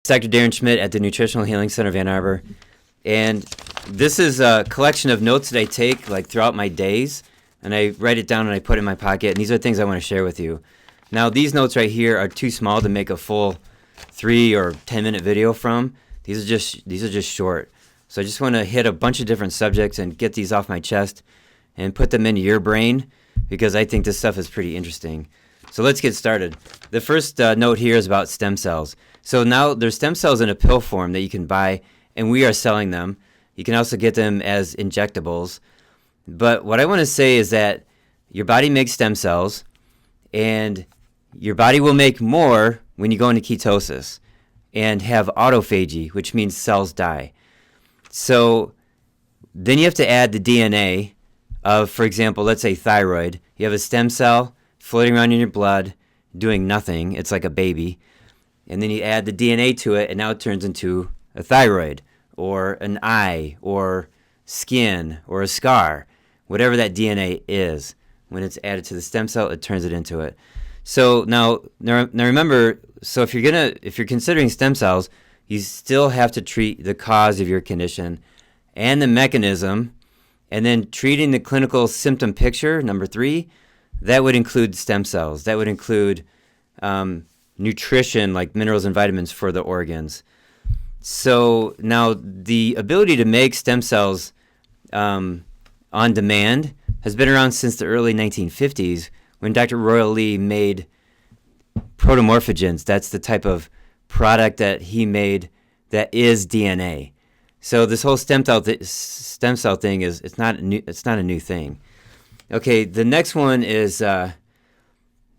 Dr. Darren Schmidt at the Nutritional Healing Center of Ann Arbor. And this is a collection of notes that I take like throughout my days, and I write it down and I put it in my pocket, and these are things I want to share with you. Now, these notes right here are too small to make a full 3 or 10-minute video from. These are just short. So I just want to hit a bunch of different subjects and get these off my chest and put them into your brain, because I think this stuff is pretty interesting. So let's get started. The first note here is about stem cells. So now there's stem cells in a pill form that you can buy, and we are selling them. You can also get them as injectables. But what I want to say is that your body makes stem cells, and your body will make more when you go into ketosis and have autophagy, which means cells die. So then you have to add the DNA of, for example, let's say thyroid. You have a stem cell floating around in your blood doing nothing. It's like a baby. And then you add the DNA to it, and now it turns into a thyroid or an eye or skin or a scar, whatever that DNA is. When it's added to the stem cell, it turns it into it. So now remember, so if you're considering stem cells, you still have to treat the cause of your condition and the mechanism, and then treating the clinical symptom picture, number 3, that would include stem cells. That would include nutrition like minerals and vitamins for the organs. So now the ability to make stem cells on demand has been around since the early 1950s when Dr. Royal Lee made protomorphogens. That's the type of product that he made that is DNA. So this whole stem cell thing it's not a new thing. Okay, the next one is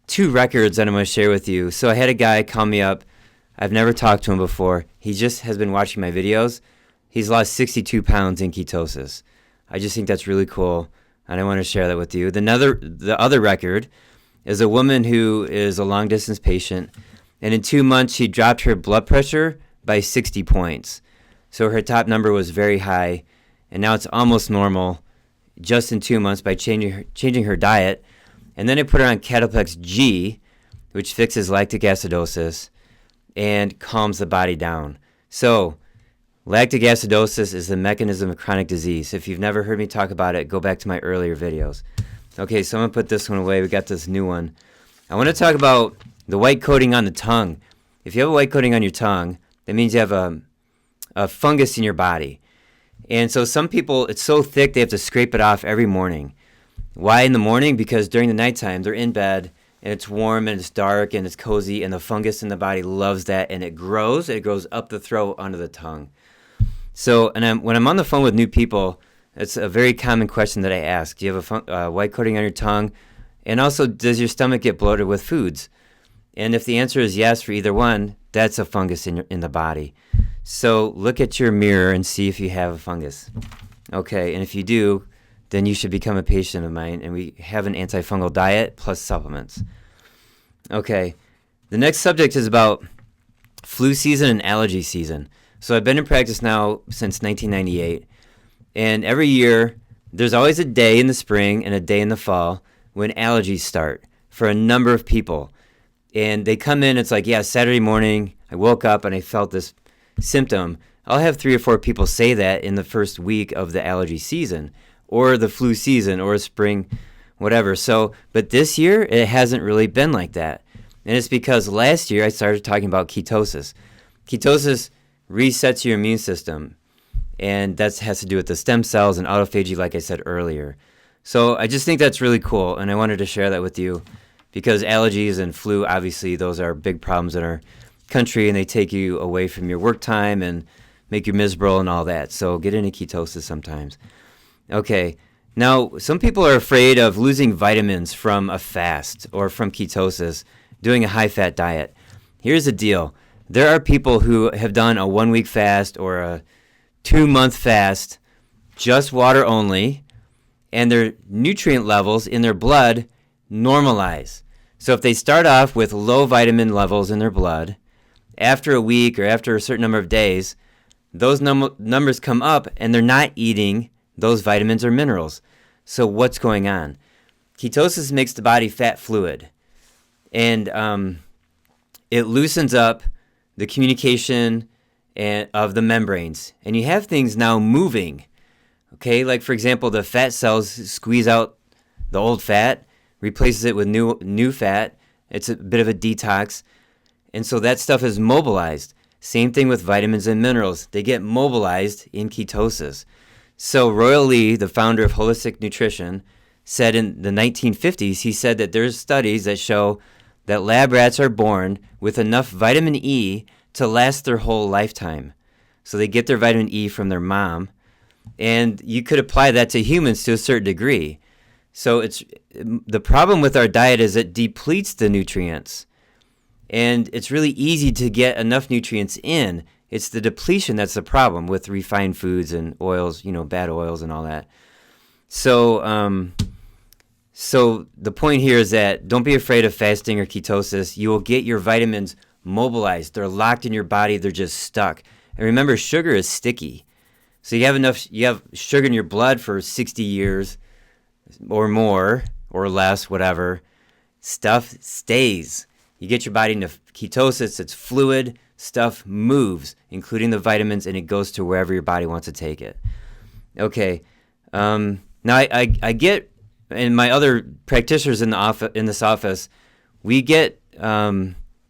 2 records that I'm going to share with you. So I had a guy call me up. I've never talked to him before. He just has been watching my videos. He's lost 62 pounds in ketosis. I just think that's really cool, and I want to share that with you. The other record is a woman who is a long-distance patient, and in 2 months she dropped her blood pressure by 60 points. So her top number was very high, and now it's almost normal just in 2 months by changing her diet. And then I put her on Catoplex G, which fixes lactic acidosis and calms the body down. So lactic acidosis is the mechanism of chronic disease. If you've never heard me talk about it, go back to my earlier videos. Okay, so I'm going to put this one away. We got this new one. I want to talk about the white coating on the tongue. If you have a white coating on your tongue, that means you have a fungus in your body. And so some people, it's so thick they have to scrape it off every morning. Why in the morning? Because during the nighttime, they're in bed, and it's warm, and it's dark, and it's cozy, and the fungus in the body loves that, and it grows up the throat onto the tongue. So, when I'm on the phone with new people, it's a very common question that I ask. Do you have a white coating on your tongue? And also, does your stomach get bloated with foods? And if the answer is yes for either one, that's a fungus in the body. So look at your mirror and see if you have a fungus. Okay, and if you do, then you should become a patient of mine, and we have an antifungal diet plus supplements. Okay, the next subject is about flu season and allergy season. So I've been in practice now since 1998, and every year there's always a day in the spring and a day in the fall when allergies start for a number of people. And they come in, it's like, yeah, Saturday morning, I woke up and I felt this symptom. I'll have 3 or 4 people say that in the first week of the allergy season, or the flu season, or spring, whatever. So, but this year, it hasn't really been like that. And it's because last year I started talking about ketosis. Ketosis resets your immune system, and that has to do with the stem cells and autophagy, like I said earlier. So I just think that's really cool, and I wanted to share that with you, because allergies and flu, obviously, those are big problems in our country, and they take you away from your work time and make you miserable and all that. So get into ketosis sometimes. Okay, now some people are afraid of losing vitamins from a fast or from ketosis, doing a high-fat diet. Here's the deal. There are people who have done a 1-week fast or a 2-month fast, just water only, and their nutrient levels in their blood normalize. So if they start off with low vitamin levels in their blood, after a week or after a certain number of days, those numbers come up and they're not eating those vitamins or minerals. So what's going on? Ketosis makes the body fat fluid, and it loosens up the communication of the membranes. And you have things now moving. Okay, like for example, the fat cells squeeze out the old fat, replaces it with new fat. It's a bit of a detox. And so that stuff is mobilized. Same thing with vitamins and minerals. They get mobilized in ketosis. So Royal Lee, the founder of holistic nutrition, said in the 1950s, he said that there's studies that show that lab rats are born with enough vitamin E to last their whole lifetime. So they get their vitamin E from their mom. And you could apply that to humans to a certain degree. So the problem with our diet is it depletes the nutrients. And it's really easy to get enough nutrients in. It's the depletion that's the problem with refined foods and oils, bad oils and all that. So the point here is that don't be afraid of fasting or ketosis. You will get your vitamins mobilized. They're locked in your body. They're just stuck. And remember, sugar is sticky. So you have sugar in your blood for 60 years or more or less, whatever. Stuff stays. You get your body into ketosis, it's fluid, stuff moves, including the vitamins, and it goes to wherever your body wants to take it. Okay. Now I get, and my other practitioners in this office, we get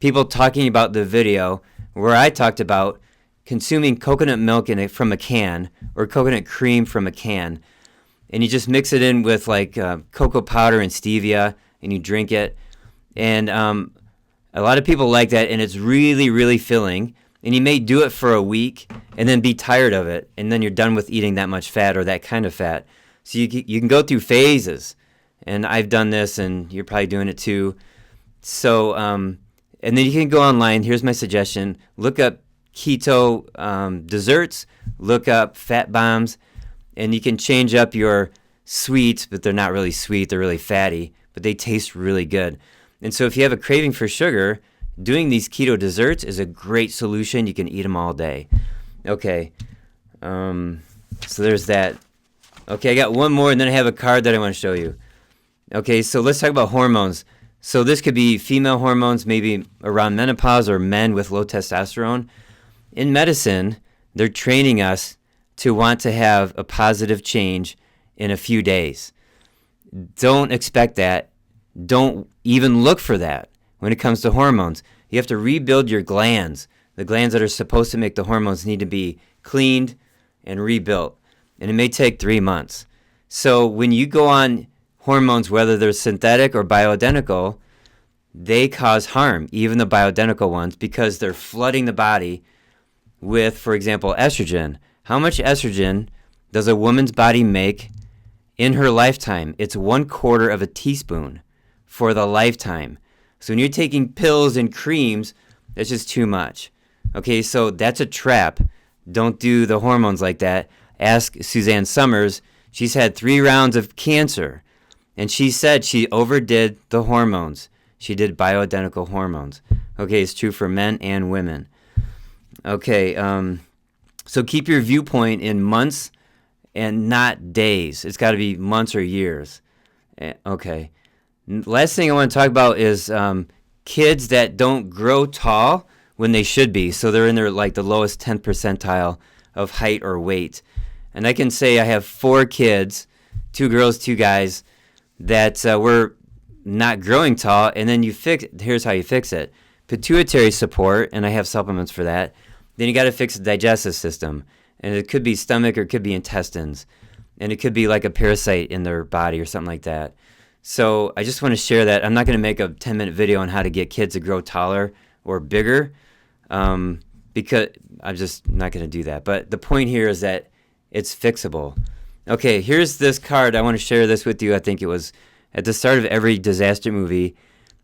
people talking about the video where I talked about consuming coconut milk from a can or coconut cream from a can, and you just mix it in with like cocoa powder and stevia, and you drink it. And a lot of people like that, and it's really, really filling. And you may do it for a week and then be tired of it, and then you're done with eating that much fat or that kind of fat. So you can go through phases, and I've done this, and you're probably doing it too. So, and then you can go online. Here's my suggestion. Look up keto desserts, look up fat bombs, and you can change up your sweets, but they're not really sweet. They're really fatty, but they taste really good. And so if you have a craving for sugar, doing these keto desserts is a great solution. You can eat them all day. Okay, so there's that. Okay, I got one more, and then I have a card that I want to show you. Okay, so let's talk about hormones. So this could be female hormones, maybe around menopause, or men with low testosterone. In medicine, they're training us to want to have a positive change in a few days. Don't expect that. Don't even look for that when it comes to hormones. You have to rebuild your glands. The glands that are supposed to make the hormones need to be cleaned and rebuilt. And it may take 3 months. So when you go on hormones, whether they're synthetic or bioidentical, they cause harm, even the bioidentical ones, because they're flooding the body with, for example, estrogen. How much estrogen does a woman's body make in her lifetime? It's 1/4 of a teaspoon for the lifetime. So when you're taking pills and creams, that's just too much. Okay, so that's a trap. Don't do the hormones like that. Ask Suzanne Summers. She's had 3 rounds of cancer, and she said she overdid the hormones. She did bioidentical hormones. Okay, it's true for men and women. Okay, so keep your viewpoint in months and not days. It's got to be months or years. Okay. Last thing I want to talk about is kids that don't grow tall when they should be. So they're in their the lowest 10th percentile of height or weight. And I can say I have 4 kids, 2 girls, 2 guys, that were not growing tall. And then here's how you fix it. Pituitary support, and I have supplements for that. Then you got to fix the digestive system. And it could be stomach or it could be intestines. And it could be like a parasite in their body or something like that. So I just want to share that. I'm not going to make a 10-minute video on how to get kids to grow taller or bigger because I'm just not going to do that. But the point here is that it's fixable. Okay, here's this card. I want to share this with you. I think it was at the start of every disaster movie.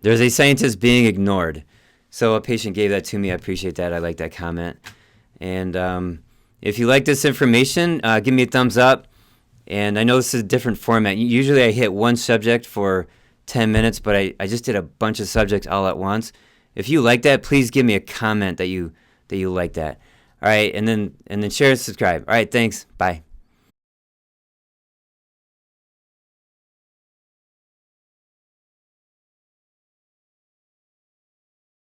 There's a scientist being ignored. So a patient gave that to me. I appreciate that. I like that comment. And if you like this information, give me a thumbs up. And I know this is a different format. Usually I hit one subject for 10 minutes, but I just did a bunch of subjects all at once. If you like that, please give me a comment that you like that. All right, and then share and subscribe. All right, thanks. Bye.